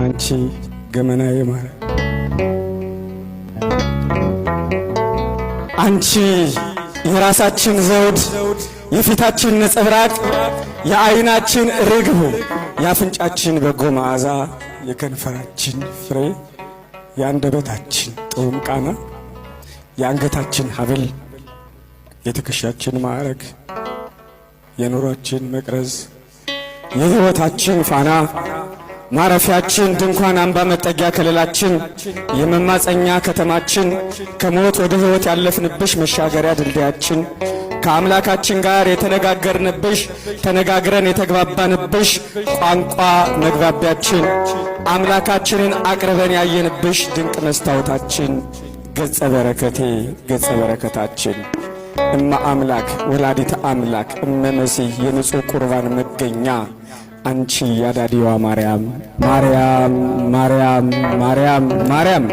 አንቺ ገመናዬ ማርያም አንቺ የራሳችን ዘውድ የፊታችን ነጸብራቅ የአይናችን ርግብ የአፍንጫችን በጎ መዓዛ የከንፈራችን ፍሬ የአንደበታችን ጣዕም ቃና የአንገታችን ሐብል የትከሻችን ማዕረግ የኑሯችን መቅረዝ የሕይወታችን ፋና ማረፊያችን ድንኳን አምባ መጠጊያ ከለላችን የመማፀኛ ከተማችን ከሞት ወደ ሕይወት ያለፍንብሽ መሻገሪያ ድልድያችን ከአምላካችን ጋር የተነጋገርንብሽ ተነጋግረን የተግባባንብሽ ቋንቋ መግባቢያችን አምላካችንን አቅርበን ያየንብሽ ድንቅ መስታወታችን ገጸ በረከቴ ገጸ በረከታችን እማ አምላክ ወላዲተ አምላክ እመ መሲህ የንጹሕ ቁርባን መገኛ አንቺ ያዳዲዋ ማርያም ማርያም ማርያም ማርያም ማርያም